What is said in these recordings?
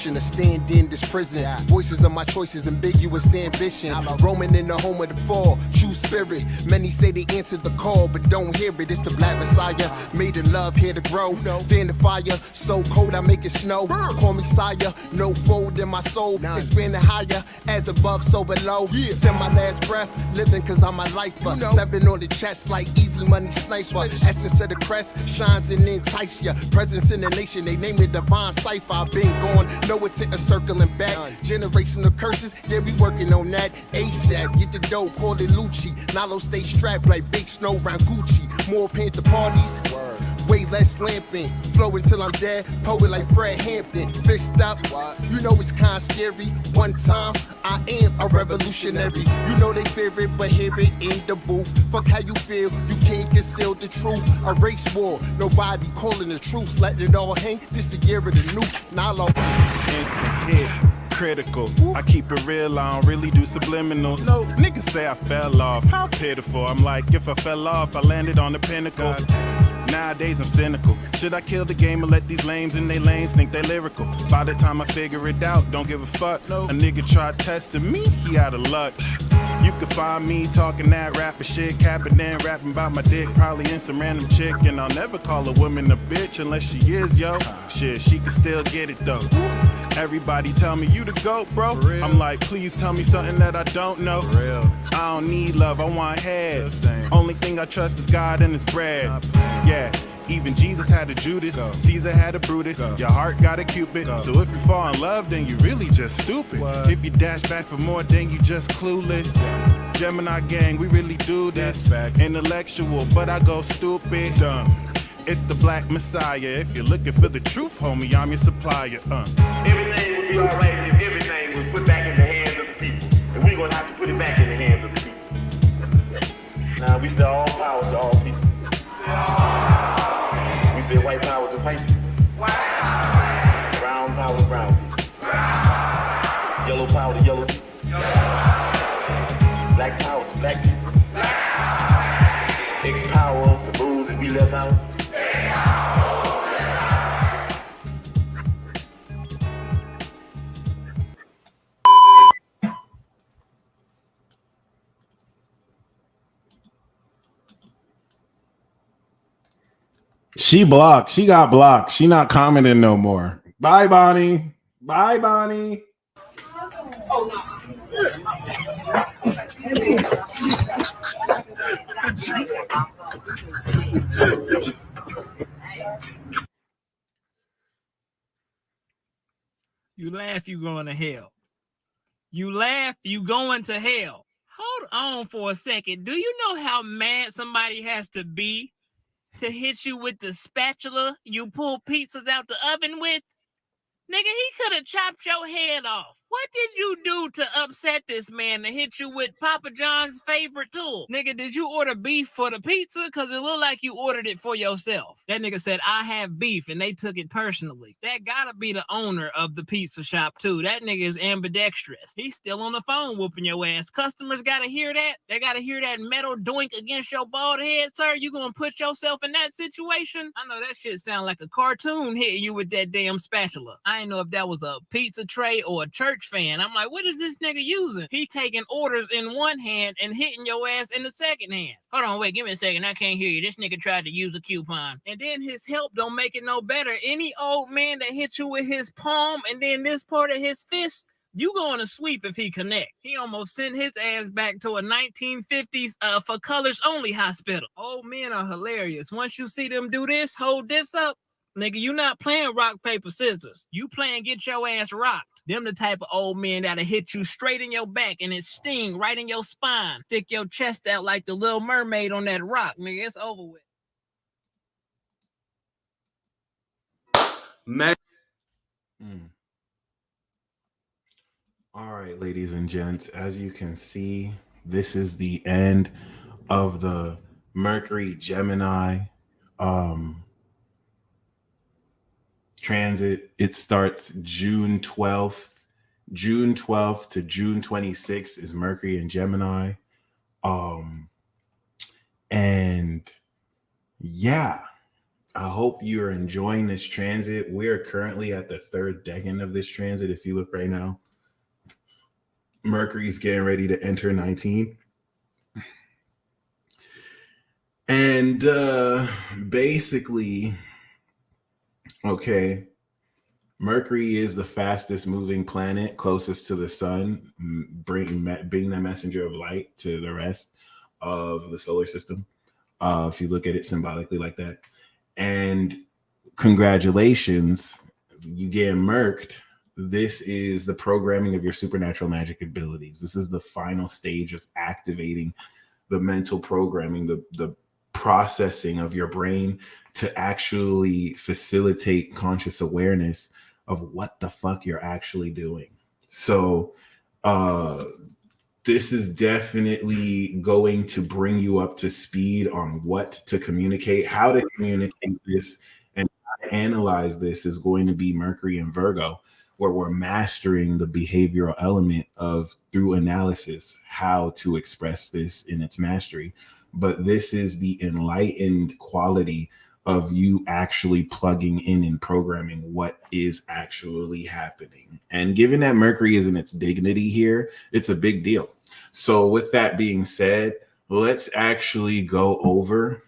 mission to stand in this prison. Voices of my choices, ambiguous ambition. Roaming in the home of the fall, true spirit. Many say they answered the call, but don't hear it. It's the black messiah, made in love, here to grow. Fan the fire, so cold I make it snow. Call me sire, no fold in my soul. Expanding higher, as above, so below. Till my last breath, living cause I'm a lifer. 7 on the chest like easy money sniper. Essence of the crest, shines and entice ya. Presence in the nation, they name it divine cipher. I've been gone, no intent of circling back. Generational curses, yeah, we working on that. ASAP, get the dough, call it Lucci. Nalo stay strapped like big snow round Gucci. More Panther parties, way less lamping. Flow until I'm dead, poet like Fred Hampton. Fished up, you know it's kinda scary. One time, I am a revolutionary. You know they fear it, but hear it in the booth. Fuck how you feel, you can't conceal the truth. A race war, nobody calling the truth. Letting it all hang, this the year of the nuke. Nalo. Instant hit. Critical. I keep it real, I don't really do subliminals. No. Niggas say I fell off, how pitiful. I'm like, if I fell off, I landed on the pinnacle. Nowadays I'm cynical. Should I kill the game or let these lames in they lanes think they lyrical? By the time I figure it out, don't give a fuck. No. A nigga tried testing me, he out of luck. You can find me talking that rapper shit, capping and rapping about my dick, probably in some random chick. And I'll never call a woman a bitch unless she is, yo. Shit, she can still get it though. Everybody tell me you the GOAT, bro. I'm like, please tell me something that I don't know. I don't need love, I want head. Only thing I trust is God and his bread. Yeah, even Jesus had a Judas, Caesar had a Brutus, your heart got a Cupid. So if you fall in love, then you really just stupid. If you dash back for more, then you just clueless. Gemini gang, we really do this. Intellectual, but I go stupid. Dumb. It's the black messiah. If you're looking for the truth, homie, I'm your supplier. Everything would be alright if everything was put back in the hands of the people. And we're gonna have to put it back in the hands of the people. Now we say all power to all people. We say white power to white people. Brown power to brown people. Yellow power to yellow people. Black power to black people. X power to those that we left out. She blocked. She got blocked. She not commenting no more. Bye, Bonnie. Bye, Bonnie. Oh, no. You laugh, you going to hell. You laugh, you going to hell. Hold on for a second. Do you know how mad somebody has to be to hit you with the spatula you pull pizzas out the oven with? Nigga, he could have chopped your head off. What did you do to upset this man to hit you with Papa John's favorite tool? Nigga, did you order beef for the pizza? Because it looked like you ordered it for yourself. That nigga said, I have beef, and they took it personally. That gotta be the owner of the pizza shop, too. That nigga is ambidextrous. He's still on the phone whooping your ass. Customers gotta hear that. They gotta hear that metal doink against your bald head, sir. You gonna put yourself in that situation? I know that shit sound like a cartoon hitting you with that damn spatula. I didn't know if that was a pizza tray or a church fan. I'm like, what is this nigga using? He taking orders in one hand and hitting your ass in the second hand. Hold on, wait, give me a second. I can't hear you. This nigga tried to use a coupon. And then his help don't make it no better. Any old man that hits you with his palm and then this part of his fist, you going to sleep if he connect. He almost sent his ass back to a 1950s for colors only hospital. Old men are hilarious. Once you see them do this, hold this up, nigga, you not playing rock, paper, scissors. You playing get your ass rocked. Them the type of old men that'll hit you straight in your back and it sting right in your spine. Stick your chest out like the Little Mermaid on that rock, nigga. It's over with. Man. All right, ladies and gents, as you can see, this is the end of the Mercury Gemini transit. It starts June 12th. June 12th to June 26th is Mercury and Gemini. And yeah, I hope you're enjoying this transit. We're currently at the third decade of this transit. If you look right now, Mercury's getting ready to enter 19. And basically, okay, Mercury is the fastest moving planet closest to the sun, being the messenger of light to the rest of the solar system. If you look at it symbolically like that. And congratulations, you get murked. This is the programming of your supernatural magic abilities. This is the final stage of activating the mental programming, the processing of your brain to actually facilitate conscious awareness of what the fuck you're actually doing. So this is definitely going to bring you up to speed on what to communicate, how to communicate this, and how to analyze this is going to be Mercury and Virgo, where we're mastering the behavioral element of through analysis, how to express this in its mastery. But this is the enlightened quality of you actually plugging in and programming what is actually happening. And given that Mercury is in its dignity here, it's a big deal. So with that being said, let's actually go over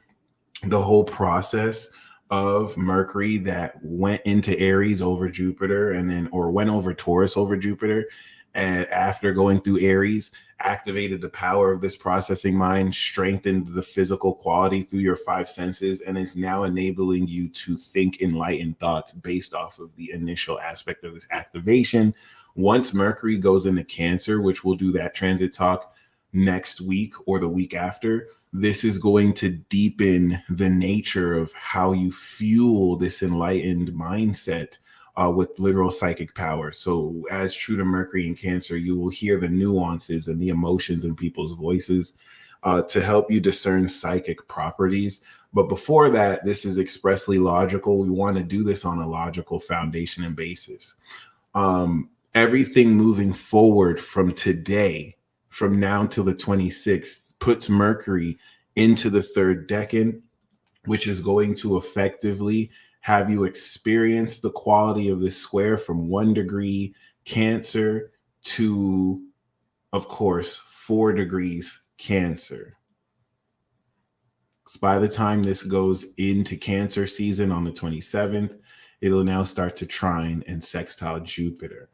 the whole process of Mercury that went into Aries over Jupiter and then, or went over Taurus over Jupiter. And after going through Aries, activated the power of this processing mind, strengthened the physical quality through your five senses, and is now enabling you to think enlightened thoughts based off of the initial aspect of this activation. Once Mercury goes into Cancer, which we'll do that transit talk next week or the week after, this is going to deepen the nature of how you fuel this enlightened mindset with literal psychic power. So as true to Mercury in Cancer, you will hear the nuances and the emotions in people's voices to help you discern psychic properties. But before that, this is expressly logical. We want to do this on a logical foundation and basis. Everything moving forward from today, from now till the 26th, puts Mercury into the third decan, which is going to effectively have you experience the quality of this square from 1 degree Cancer to, of course, 4 degrees Cancer. So by the time this goes into Cancer season on the 27th, it'll now start to trine and sextile Jupiter.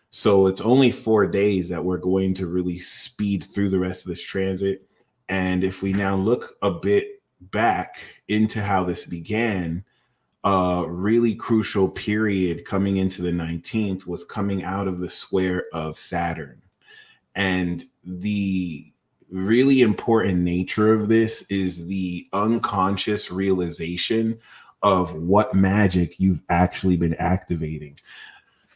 So it's only 4 days that we're going to really speed through the rest of this transit. And if we now look a bit back into how this began, a really crucial period coming into the 19th was coming out of the square of Saturn. And the really important nature of this is the unconscious realization of what magic you've actually been activating.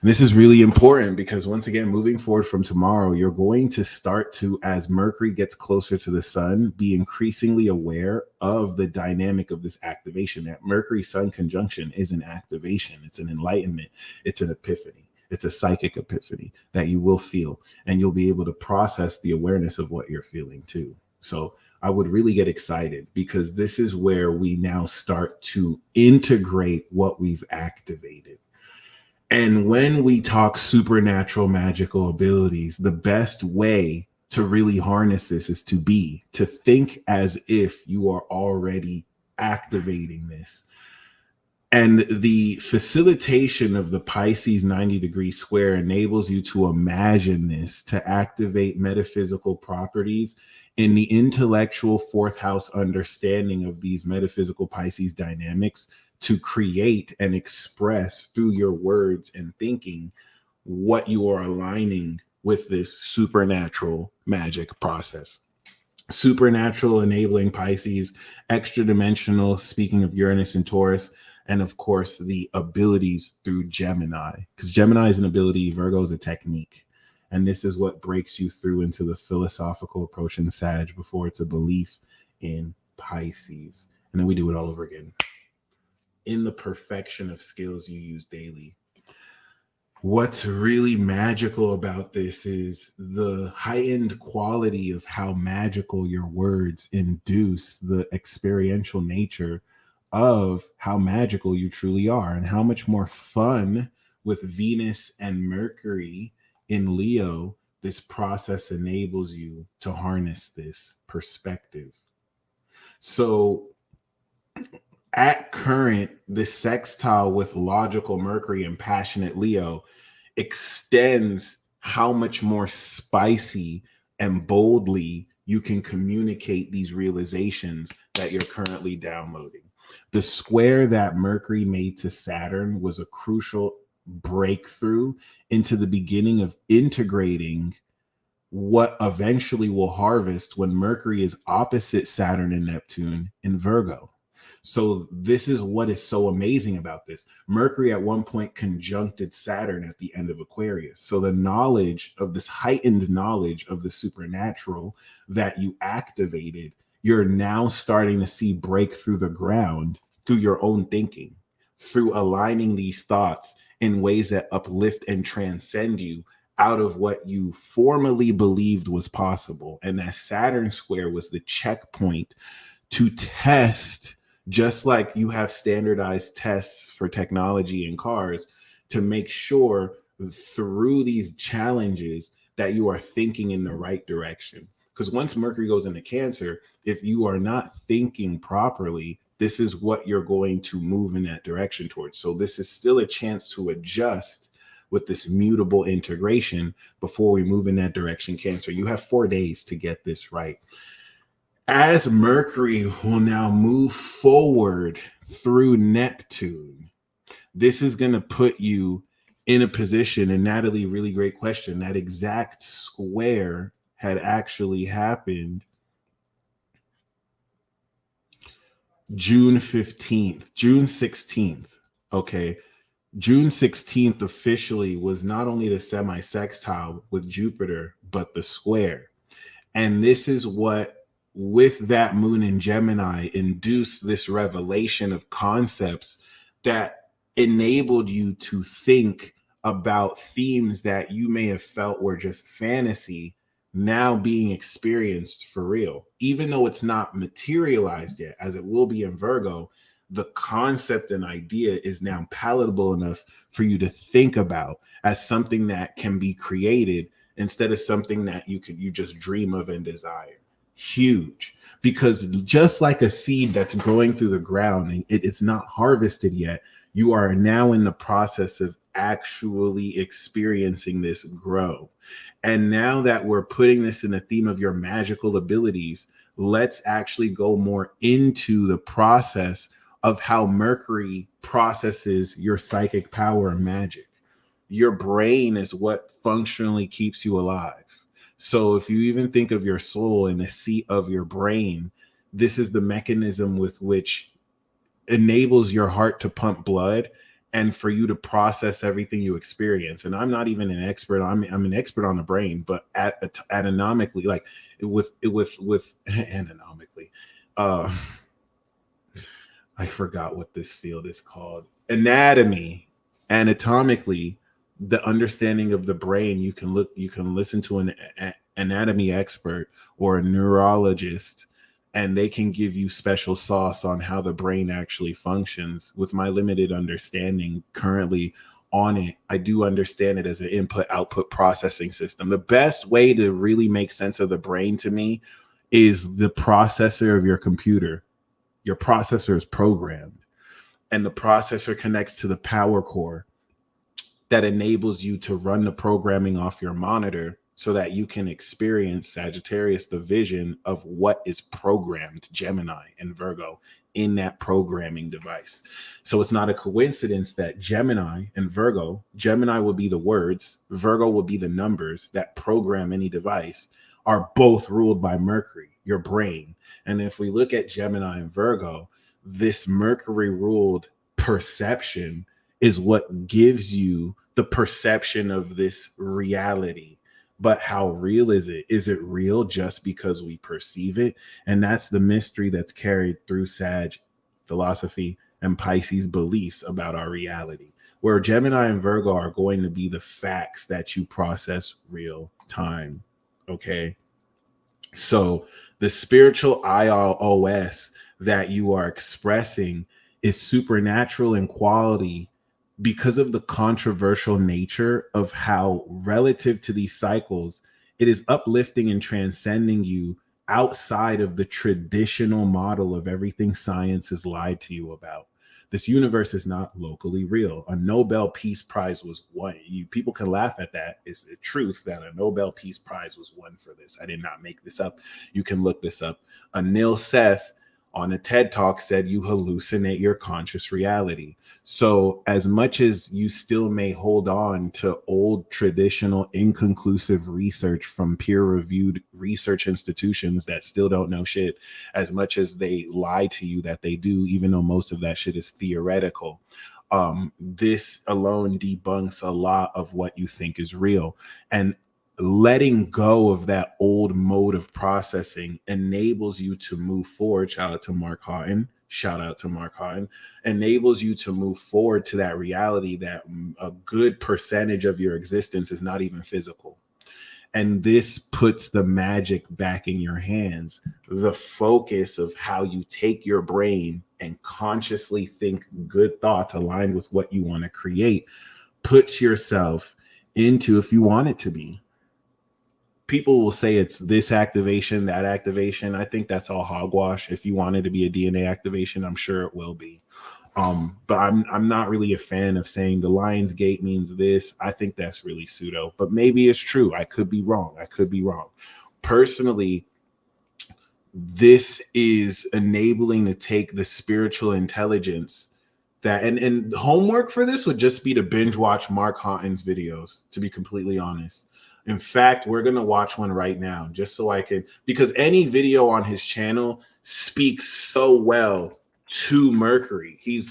This is really important because once again, moving forward from tomorrow, you're going to start to, as Mercury gets closer to the sun, be increasingly aware of the dynamic of this activation. That Mercury-Sun conjunction is an activation. It's an enlightenment. It's an epiphany. It's a psychic epiphany that you will feel, and you'll be able to process the awareness of what you're feeling too. So I would really get excited because this is where we now start to integrate what we've activated. And when we talk supernatural magical abilities, the best way to really harness this is to think as if you are already activating this. And the facilitation of the Pisces 90-degree square enables you to imagine this, to activate metaphysical properties in the intellectual fourth house understanding of these metaphysical Pisces dynamics, to create and express through your words and thinking what you are aligning with this supernatural magic process. Supernatural enabling Pisces, extra dimensional, speaking of Uranus and Taurus, and of course the abilities through Gemini, because Gemini is an ability, Virgo is a technique. And this is what breaks you through into the philosophical approach in Sag before it's a belief in Pisces. And then we do it all over again in the perfection of skills you use daily. What's really magical about this is the heightened quality of how magical your words induce the experiential nature of how magical you truly are and how much more fun with Venus and Mercury in Leo, this process enables you to harness this perspective. So at current, the sextile with logical Mercury and passionate Leo extends how much more spicy and boldly you can communicate these realizations that you're currently downloading. The square that Mercury made to Saturn was a crucial breakthrough into the beginning of integrating what eventually will harvest when Mercury is opposite Saturn and Neptune in Virgo. So this is what is so amazing about this. Mercury at one point conjuncted Saturn at the end of Aquarius. So the knowledge of this heightened knowledge of the supernatural that you activated, you're now starting to see break through the ground through your own thinking, through aligning these thoughts in ways that uplift and transcend you out of what you formerly believed was possible. And that Saturn square was the checkpoint to test, just like you have standardized tests for technology in cars, to make sure through these challenges that you are thinking in the right direction. Because once Mercury goes into Cancer, if you are not thinking properly, this is what you're going to move in that direction towards. So this is still a chance to adjust with this mutable integration before we move in that direction, Cancer. You have 4 days to get this right. As Mercury will now move forward through Neptune, this is going to put you in a position, and Natalie, really great question, that exact square had actually happened June 15th, June 16th, okay? June 16th officially was not only the semi-sextile with Jupiter, but the square. And this is what, with that moon in Gemini, induced this revelation of concepts that enabled you to think about themes that you may have felt were just fantasy, now being experienced for real. Even though it's not materialized yet, as it will be in Virgo, the concept and idea is now palatable enough for you to think about as something that can be created instead of something that you just dream of and desire. Huge. Because just like a seed that's growing through the ground and it's not harvested yet, you are now in the process of actually experiencing this grow. And now that we're putting this in the theme of your magical abilities, let's actually go more into the process of how Mercury processes your psychic power and magic. Your brain is what functionally keeps you alive. So if you even think of your soul in the seat of your brain, this is the mechanism with which enables your heart to pump blood and for you to process everything you experience. And I'm not even an expert. I'm an expert on the brain, but anatomically, like with anatomically, I forgot what this field is called. Anatomically, the understanding of the brain, you can listen to an anatomy expert or a neurologist, and they can give you special sauce on how the brain actually functions. With my limited understanding currently on it, I do understand it as an input-output processing system. The best way to really make sense of the brain to me is the processor of your computer. Your processor is programmed, and the processor connects to the power core that enables you to run the programming off your monitor so that you can experience Sagittarius, the vision of what is programmed, Gemini and Virgo, in that programming device. So it's not a coincidence that Gemini and Virgo, Gemini will be the words, Virgo will be the numbers that program any device, are both ruled by Mercury, your brain. And if we look at Gemini and Virgo, this Mercury ruled perception is what gives you the perception of this reality. But how real is it? Is it real just because we perceive it? And that's the mystery that's carried through Sag philosophy and Pisces beliefs about our reality, where Gemini and Virgo are going to be the facts that you process real time. Okay. So the spiritual IROS that you are expressing is supernatural in quality because of the controversial nature of how, relative to these cycles, it is uplifting and transcending you outside of the traditional model of everything science has lied to you about. This universe is not locally real. A Nobel Peace Prize was won. People can laugh at that. It's the truth that a Nobel Peace Prize was won for this. I did not make this up. You can look this up. Anil Seth on a TED Talk said you hallucinate your conscious reality. So as much as you still may hold on to old, traditional, inconclusive research from peer-reviewed research institutions that still don't know shit, as much as they lie to you that they do, even though most of that shit is theoretical, this alone debunks a lot of what you think is real. And letting go of that old mode of processing enables you to move forward. Shout out to Mark Houghton. Enables you to move forward to that reality that a good percentage of your existence is not even physical. And this puts the magic back in your hands. The focus of how you take your brain and consciously think good thoughts aligned with what you want to create puts yourself into, if you want it to be. People will say it's this activation, that activation. I think that's all hogwash. If you want it to be a DNA activation, I'm sure it will be. But I'm not really a fan of saying the Lion's Gate means this. I think that's really pseudo, but maybe it's true. I could be wrong. Personally, this is enabling to take the spiritual intelligence that, and homework for this would just be to binge watch Mark Houghton's videos, to be completely honest. In fact, we're going to watch one right now just so I can, because any video on his channel speaks so well to Mercury. He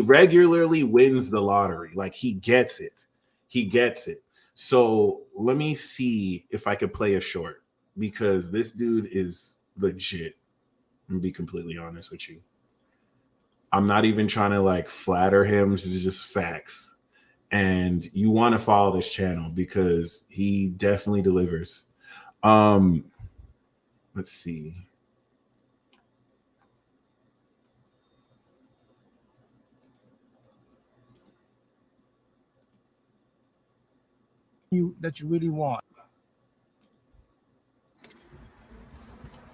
regularly wins the lottery. Like, he gets it. So let me see if I could play a short, because this dude is legit. I'm gonna be completely honest with you. I'm not even trying to like flatter him. It's just facts. And you want to follow this channel because he definitely delivers. Let's see. That you really want.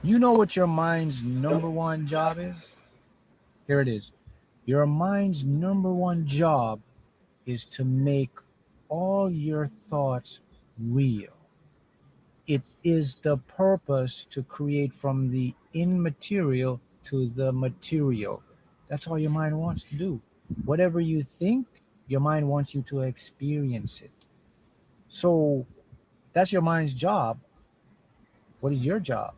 You know what your mind's number one job is? Here it is. Your mind's number one job is to make all your thoughts real. It is the purpose to create from the immaterial to the material. That's all your mind wants to do. Whatever you think, your mind wants you to experience it. So that's your mind's job. What is your job?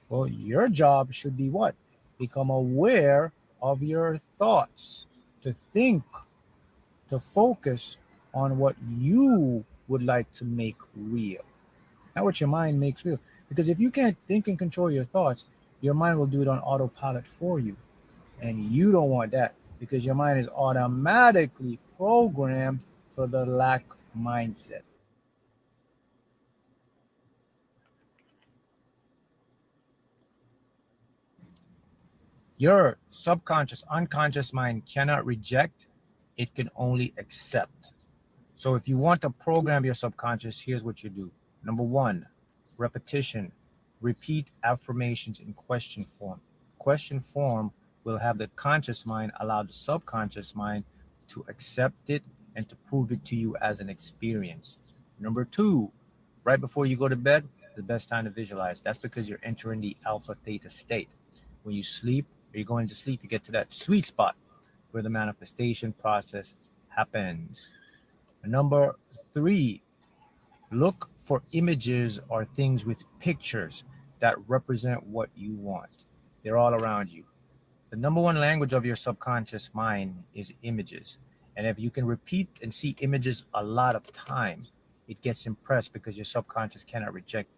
Well, your job should be what? Become aware of your thoughts, to think, to focus on what you would like to make real, not what your mind makes real. Because if you can't think and control your thoughts, your mind will do it on autopilot for you. And you don't want that, because your mind is automatically programmed for the lack mindset. Your subconscious, unconscious mind cannot reject, it can only accept. So if you want to program your subconscious, here's what you do. Number one, repetition. Repeat affirmations in question form. Question form will have the conscious mind allow the subconscious mind to accept it and to prove it to you as an experience. Number two, right before you go to bed, the best time to visualize. That's because you're entering the alpha theta state. When you sleep, or you're going to sleep, you get to that sweet spot where the manifestation process happens. Number three, look for images or things with pictures that represent what you want. They're all around you. The number one language of your subconscious mind is images. And if you can repeat and see images a lot of times, it gets impressed because your subconscious cannot reject.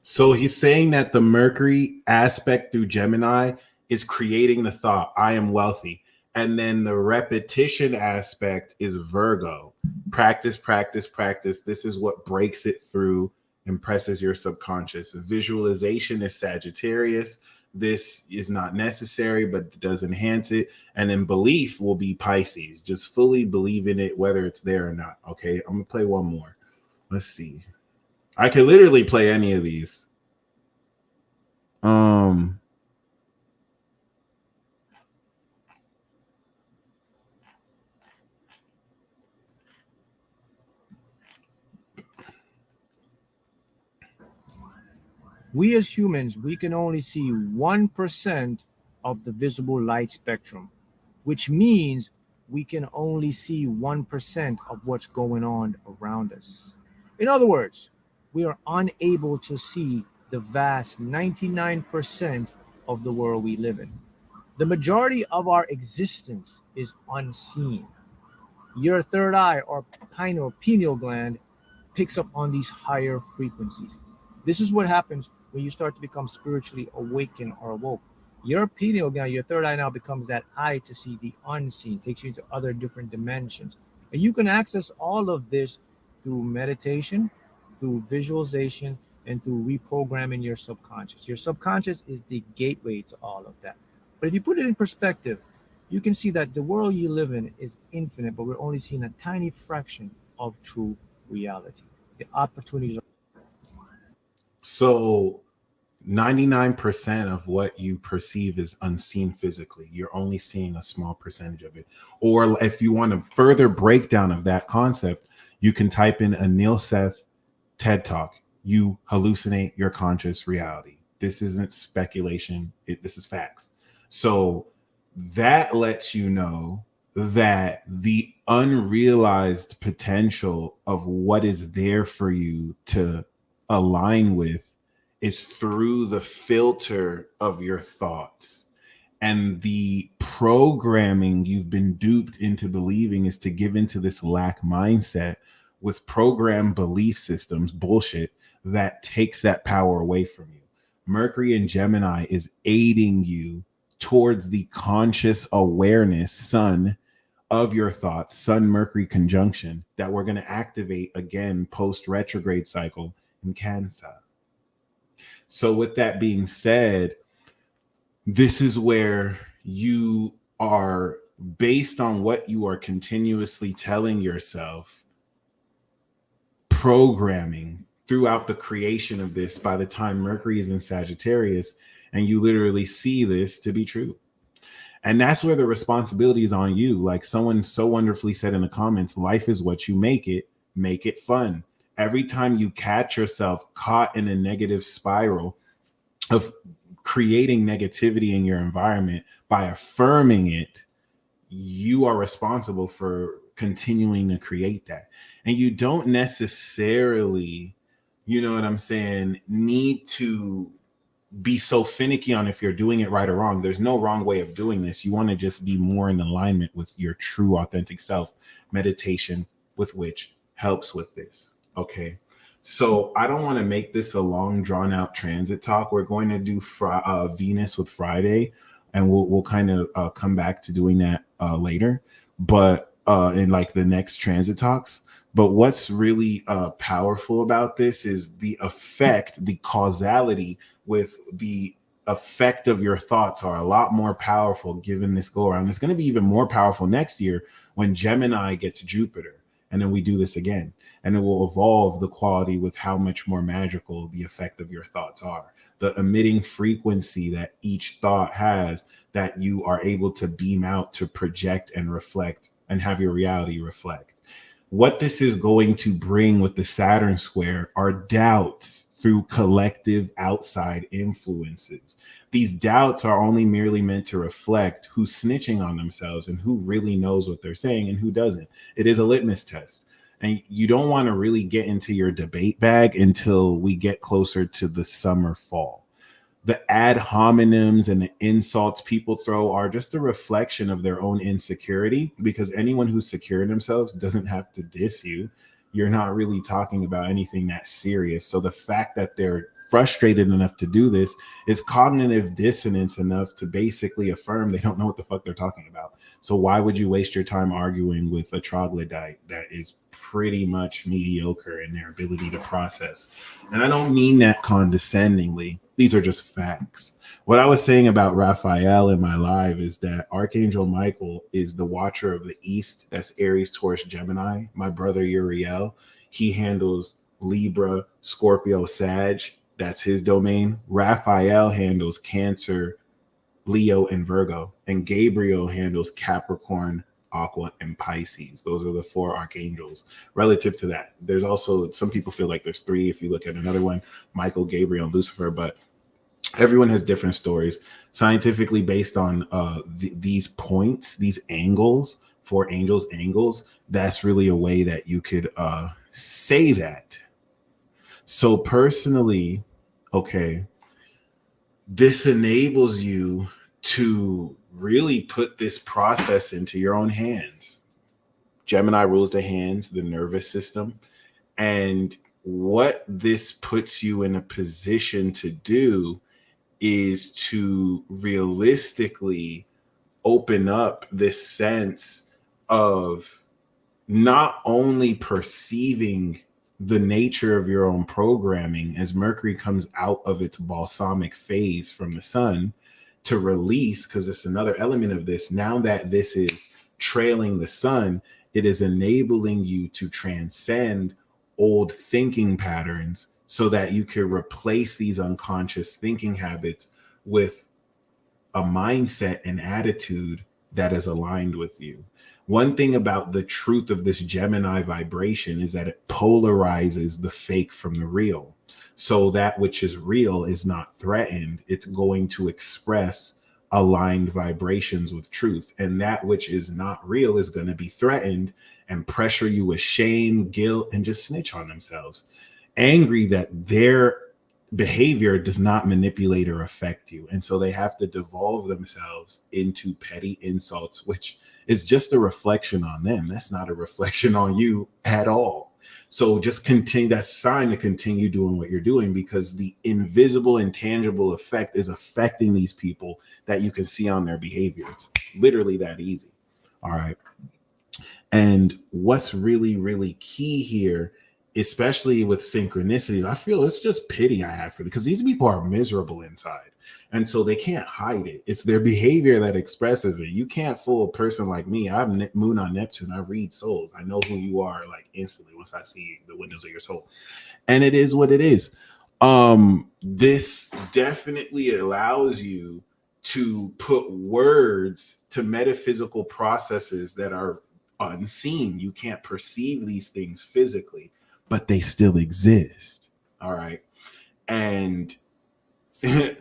So he's saying that the Mercury aspect through Gemini is creating the thought, I am wealthy. And then the repetition aspect is Virgo. Practice, practice, practice. This is what breaks it through, impresses your subconscious. Visualization is Sagittarius. This is not necessary, but it does enhance it. And then belief will be Pisces. Just fully believe in it, whether it's there or not. Okay, I'm gonna play one more. Let's see. I could literally play any of these. We as humans, we can only see 1% of the visible light spectrum, which means we can only see 1% of what's going on around us. In other words, we are unable to see the vast 99% of the world we live in. The majority of our existence is unseen. Your third eye or pineal gland picks up on these higher frequencies. This is what happens when you start to become spiritually awakened or awoke. Your pineal gland, your third eye now becomes that eye to see the unseen, takes you into other different dimensions. And you can access all of this through meditation, through visualization, and through reprogramming your subconscious. Your subconscious is the gateway to all of that. But if you put it in perspective, you can see that the world you live in is infinite, but we're only seeing a tiny fraction of true reality. The opportunities are. So 99% of what you perceive is unseen physically. You're only seeing a small percentage of it. Or if you want a further breakdown of that concept, you can type in a Neil Seth TED Talk. You hallucinate your conscious reality. This isn't speculation. This is facts. So that lets you know that the unrealized potential of what is there for you to align with is through the filter of your thoughts. And the programming you've been duped into believing is to give into this lack mindset with programmed belief systems, bullshit, that takes that power away from you. Mercury and Gemini is aiding you towards the conscious awareness, sun, of your thoughts, Sun-Mercury conjunction, that we're going to activate again post-retrograde cycle in Cancer. So with that being said, this is where you are, based on what you are continuously telling yourself, programming throughout the creation of this by the time Mercury is in Sagittarius, and you literally see this to be true. And that's where the responsibility is on you. Like someone so wonderfully said in the comments, life is what you make it fun. Every time you catch yourself caught in a negative spiral of creating negativity in your environment by affirming it, you are responsible for continuing to create that. And you don't necessarily, you know what I'm saying, need to be so finicky on if you're doing it right or wrong. There's no wrong way of doing this. You want to just be more in alignment with your true authentic self. Meditation with which helps with this. Okay. So I don't want to make this a long drawn out transit talk. We're going to do Venus with Friday, and we'll kind of come back to doing that later, but in like the next transit talks. But what's really powerful about this is the effect, the causality with the effect of your thoughts are a lot more powerful given this go around. It's going to be even more powerful next year when Gemini gets Jupiter. And then we do this again. And it will evolve the quality with how much more magical the effect of your thoughts are. The emitting frequency that each thought has that you are able to beam out to project and reflect and have your reality reflect. What this is going to bring with the Saturn square are doubts through collective outside influences. These doubts are only merely meant to reflect who's snitching on themselves and who really knows what they're saying and who doesn't. It is a litmus test. And you don't want to really get into your debate bag until we get closer to the summer, fall. The ad hominems and the insults people throw are just a reflection of their own insecurity, because anyone who's secure in themselves doesn't have to diss you. You're not really talking about anything that serious. So the fact that they're frustrated enough to do this is cognitive dissonance enough to basically affirm they don't know what the fuck they're talking about. So why would you waste your time arguing with a troglodyte that is pretty much mediocre in their ability to process? And I don't mean that condescendingly. These are just facts. What I was saying about Raphael in my live is that Archangel Michael is the watcher of the East. That's Aries, Taurus, Gemini. My brother Uriel, he handles Libra, Scorpio, Sag. That's his domain. Raphael handles Cancer, Leo, and Virgo. And Gabriel handles Capricorn, Aqua, and Pisces. Those are the 4 archangels. Relative to that, there's also, some people feel like there's 3 if you look at another one, Michael, Gabriel, and Lucifer, but everyone has different stories. Scientifically, based on these points, these angles, 4 angels angles, that's really a way that you could say that. So personally, okay, this enables you to really put this process into your own hands. Gemini rules the hands, the nervous system. And what this puts you in a position to do is to realistically open up this sense of not only perceiving the nature of your own programming as Mercury comes out of its balsamic phase from the sun to release, because it's another element of this. Now that this is trailing the sun, it is enabling you to transcend old thinking patterns so that you can replace these unconscious thinking habits with a mindset and attitude that is aligned with you. One thing about the truth of this Gemini vibration is that it polarizes the fake from the real. So that which is real is not threatened. It's going to express aligned vibrations with truth. And that which is not real is going to be threatened and pressure you with shame, guilt, and just snitch on themselves. Angry that their behavior does not manipulate or affect you. And so they have to devolve themselves into petty insults, which is just a reflection on them. That's not a reflection on you at all. So just continue, that's a sign to continue doing what you're doing, because the invisible, intangible effect is affecting these people that you can see on their behavior. It's literally that easy. All right. And what's really, really key here, especially with synchronicities, I feel it's just pity I have for them, because these people are miserable inside. And so they can't hide it. It's their behavior that expresses it. You can't fool a person like me. I'm moon on Neptune. I read souls. I know who you are like instantly once I see the windows of your soul. And it is what it is. This definitely allows you to put words to metaphysical processes that are unseen. You can't perceive these things physically, but they still exist. All right. And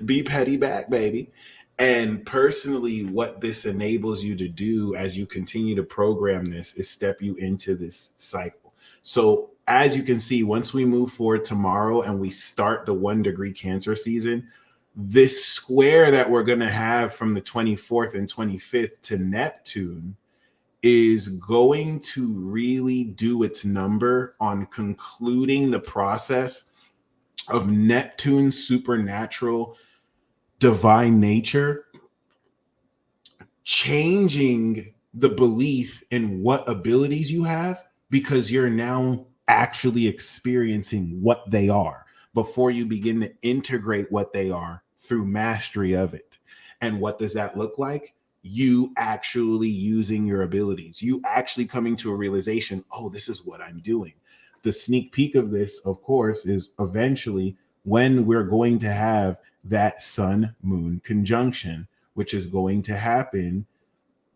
be petty back, baby. And personally, what this enables you to do as you continue to program this is step you into this cycle. So as you can see, once we move forward tomorrow and we start the 1 degree Cancer season, this square that we're going to have from the 24th and 25th to Neptune is going to really do its number on concluding the process of Neptune's supernatural divine nature, changing the belief in what abilities you have, because you're now actually experiencing what they are before you begin to integrate what they are through mastery of it. And what does that look like? You actually using your abilities, you actually coming to a realization, oh, this is what I'm doing. The sneak peek of this, of course, is eventually when we're going to have that sun moon conjunction, which is going to happen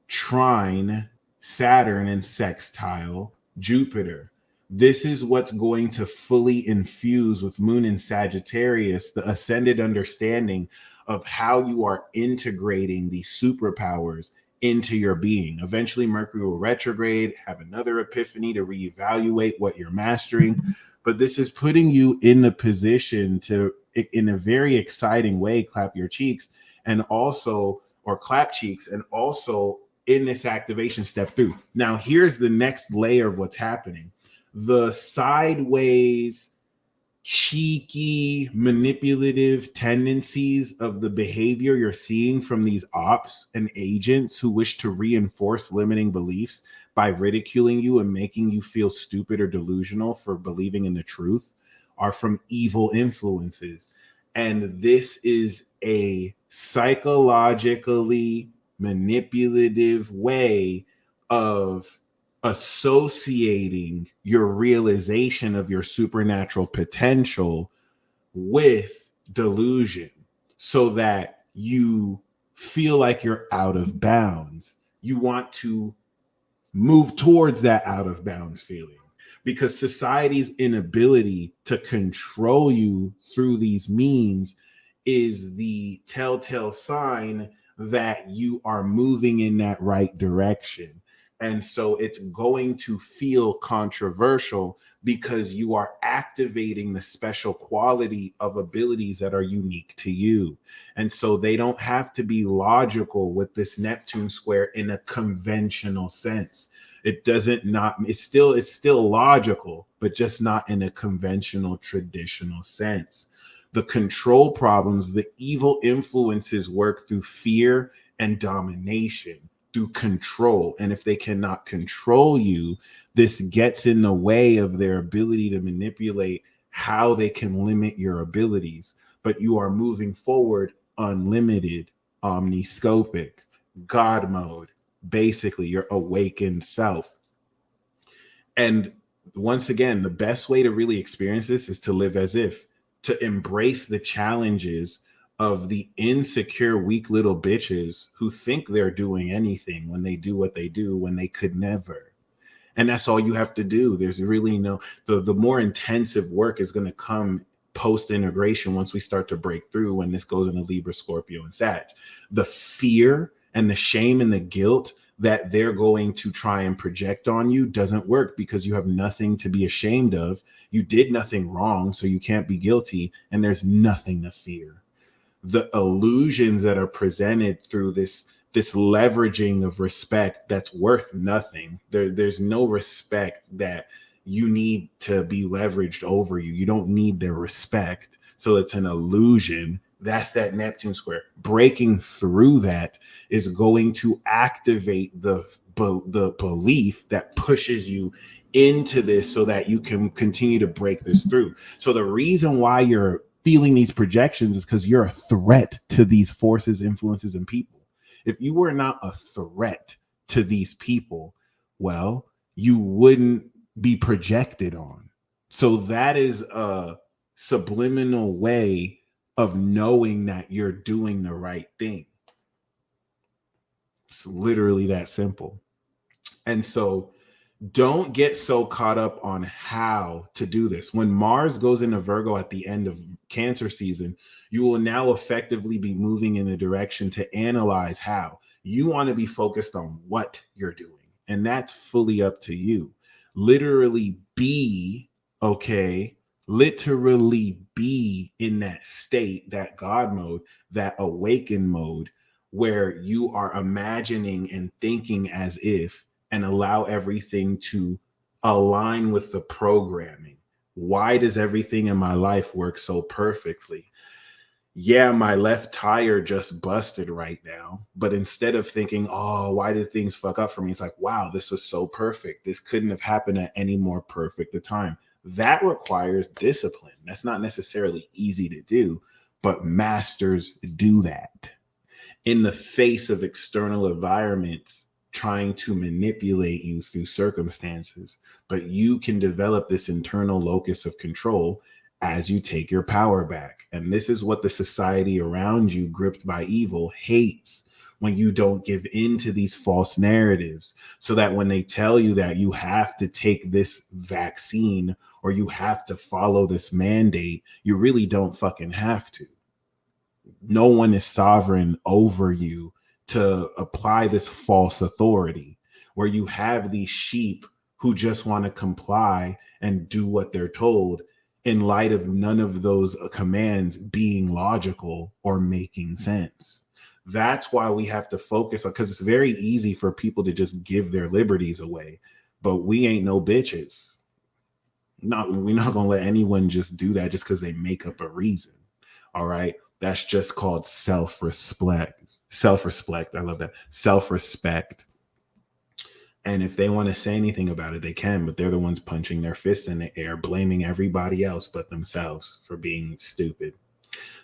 trine Saturn and sextile Jupiter. This is what's going to fully infuse with moon in Sagittarius the ascended understanding of how you are integrating these superpowers into your being. Eventually, Mercury will retrograde, have another epiphany to reevaluate what you're mastering. But this is putting you in the position to, in a very exciting way, clap your cheeks and also, or clap cheeks, and also in this activation step through. Now, here's the next layer of what's happening. The sideways, cheeky, manipulative tendencies of the behavior you're seeing from these ops and agents who wish to reinforce limiting beliefs by ridiculing you and making you feel stupid or delusional for believing in the truth are from evil influences. And this is a psychologically manipulative way of associating your realization of your supernatural potential with delusion so that you feel like you're out of bounds. You want to move towards that out of bounds feeling because society's inability to control you through these means is the telltale sign that you are moving in that right direction. And so it's going to feel controversial because you are activating the special quality of abilities that are unique to you. And so they don't have to be logical with this Neptune square in a conventional sense. It doesn't not, it's still logical, but just not in a conventional traditional sense. The control problems, the evil influences work through fear and domination, through control. And if they cannot control you, this gets in the way of their ability to manipulate how they can limit your abilities. But you are moving forward unlimited, omniscopic, God mode, basically your awakened self. And once again, the best way to really experience this is to live as if, to embrace the challenges of the insecure, weak little bitches who think they're doing anything when they do what they do when they could never. And that's all you have to do. There's really no, the more intensive work is going to come post integration once we start to break through when this goes into Libra, Scorpio, and Sag. The fear and the shame and the guilt that they're going to try and project on you doesn't work because you have nothing to be ashamed of. You did nothing wrong, so you can't be guilty, and there's nothing to fear. The illusions that are presented through this leveraging of respect that's worth nothing. There's no respect that you need to be leveraged over you. You don't need their respect. So it's an illusion. That's that Neptune square. Breaking through that is going to activate the belief that pushes you into this so that you can continue to break this through. So the reason why you're feeling these projections is because you're a threat to these forces, influences, and people. If you were not a threat to these people, well, you wouldn't be projected on. So that is a subliminal way of knowing that you're doing the right thing. It's literally that simple. And so don't get so caught up on how to do this. When Mars goes into Virgo at the end of Cancer season, you will now effectively be moving in the direction to analyze how. You want to be focused on what you're doing, and that's fully up to you. Literally be, okay, literally be in that state, that God mode, that awakened mode, where you are imagining and thinking as if, and allow everything to align with the programming. Why does everything in my life work so perfectly? Yeah, my left tire just busted right now. But instead of thinking, oh, why did things fuck up for me? It's like, wow, this was so perfect. This couldn't have happened at any more perfect a time. That requires discipline. That's not necessarily easy to do, but masters do that. In the face of external environments trying to manipulate you through circumstances, but you can develop this internal locus of control as you take your power back. And this is what the society around you, gripped by evil, hates, when you don't give in to these false narratives, so that when they tell you that you have to take this vaccine or you have to follow this mandate, you really don't fucking have to. No one is sovereign over you to apply this false authority, where you have these sheep who just want to comply and do what they're told in light of none of those commands being logical or making sense. That's why we have to focus on, because it's very easy for people to just give their liberties away, but we ain't no bitches. We're not going to let anyone just do that just because they make up a reason. All right. That's just called self-respect. Self-respect. I love that. Self-respect. And if they want to say anything about it, they can, but they're the ones punching their fists in the air, blaming everybody else but themselves for being stupid.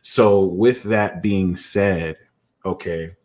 So with that being said, okay,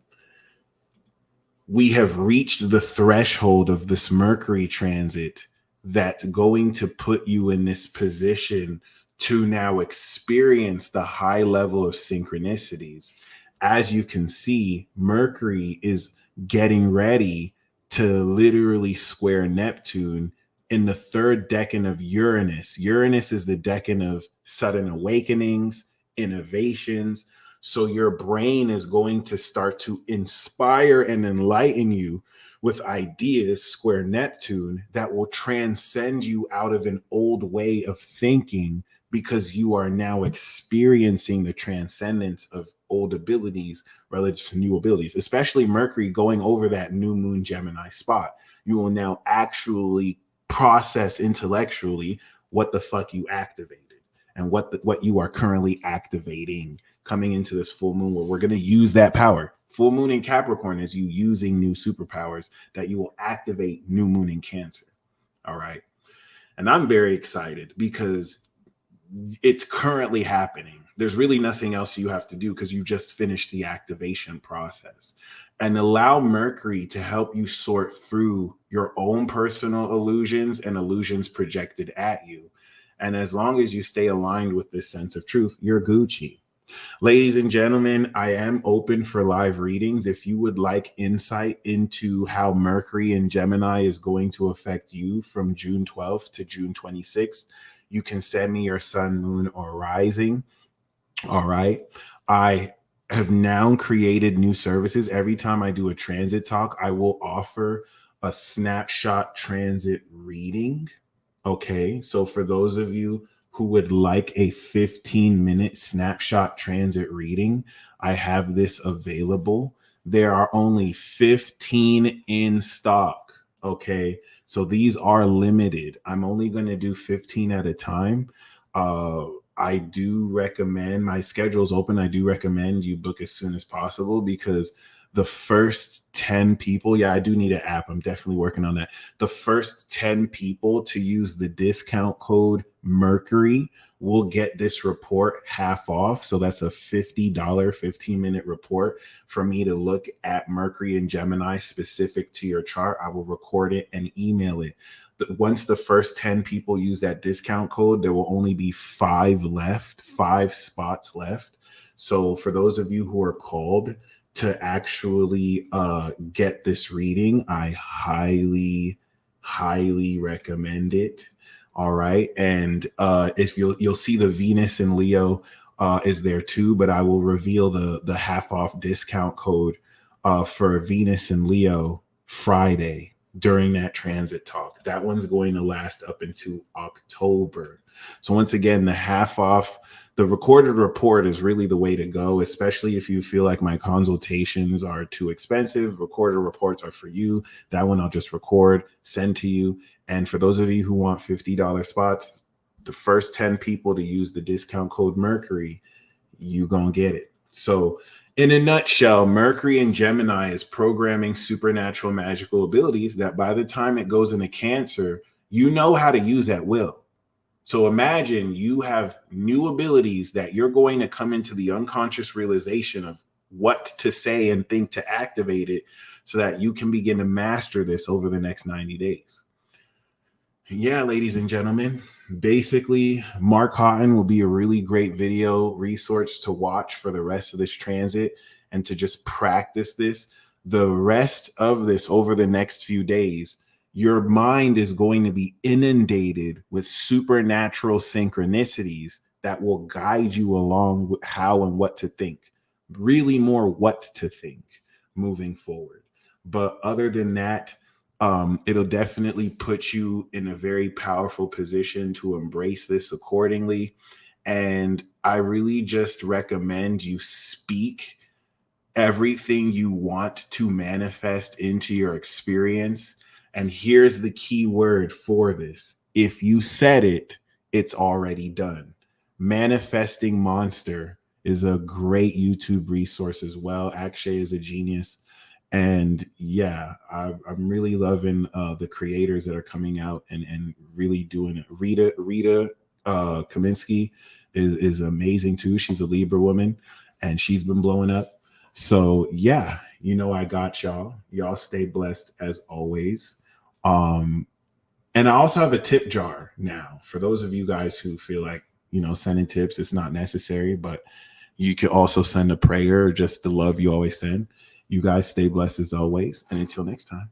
we have reached the threshold of this Mercury transit that's going to put you in this position to now experience the high level of synchronicities. As you can see, Mercury is getting ready to literally square Neptune in the third decan of Uranus. Uranus is the decan of sudden awakenings, innovations. So your brain is going to start to inspire and enlighten you with ideas, square Neptune, that will transcend you out of an old way of thinking, because you are now experiencing the transcendence of old abilities relative to new abilities, especially Mercury going over that new moon Gemini spot. You will now actually process intellectually what the fuck you activated and what you are currently activating coming into this full moon, where we're going to use that power. Full moon in Capricorn is you using new superpowers that you will activate new moon in Cancer. All right. And I'm very excited because it's currently happening. There's really nothing else you have to do because you just finished the activation process. And allow Mercury to help you sort through your own personal illusions and illusions projected at you. And as long as you stay aligned with this sense of truth, you're Gucci. Ladies and gentlemen, I am open for live readings. If you would like insight into how Mercury in Gemini is going to affect you from June 12th to June 26th, you can send me your sun, moon, or rising. All right. I have now created new services. Every time I do a transit talk, I will offer a snapshot transit reading. Okay. So for those of you who would like a 15-minute snapshot transit reading, I have this available. There are only 15 in stock. Okay. So these are limited. I'm only going to do 15 at a time. I do recommend, my schedule's open. I do recommend you book as soon as possible, because the first 10 people, yeah, I do need an app. I'm definitely working on that. The first 10 people to use the discount code Mercury will get this report half off. So that's a $50 15-minute report for me to look at Mercury and Gemini specific to your chart. I will record it and email it. Once the first 10 people use that discount code, there will only be 5 spots left. So for those of you who are called to actually get this reading, I highly recommend it. All right. And if you'll see the Venus and Leo is there too, but I will reveal the half off discount code for Venus and Leo Friday during that transit talk. That one's going to last up into October. So once again, the half off, the recorded report is really the way to go, especially if you feel like my consultations are too expensive. Recorded reports are for you. That one I'll just record, send to you. And for those of you who want $50 spots, the first 10 people to use the discount code Mercury, you gonna get it. So in a nutshell, Mercury in Gemini is programming supernatural magical abilities that by the time it goes into Cancer, you know how to use at will. So imagine you have new abilities that you're going to come into the unconscious realization of what to say and think to activate it, so that you can begin to master this over the next 90 days. Yeah, ladies and gentlemen, basically, Mark Houghton will be a really great video resource to watch for the rest of this transit and to just practice this. The rest of this over the next few days, your mind is going to be inundated with supernatural synchronicities that will guide you along with how and what to think. Really more what to think moving forward. But other than that, it'll definitely put you in a very powerful position to embrace this accordingly. And I really just recommend you speak everything you want to manifest into your experience. And here's the key word for this. If you said it, it's already done. Manifesting Monster is a great YouTube resource as well. Akshay is a genius. And yeah, I'm really loving the creators that are coming out and really doing it. Rita Kaminsky is amazing too. She's a Libra woman, and she's been blowing up. So yeah, you know, I got y'all. Y'all stay blessed as always. And I also have a tip jar now for those of you guys who feel like, you know, sending tips, it's not necessary, but you can also send a prayer or just the love you always send. You guys stay blessed as always. And until next time.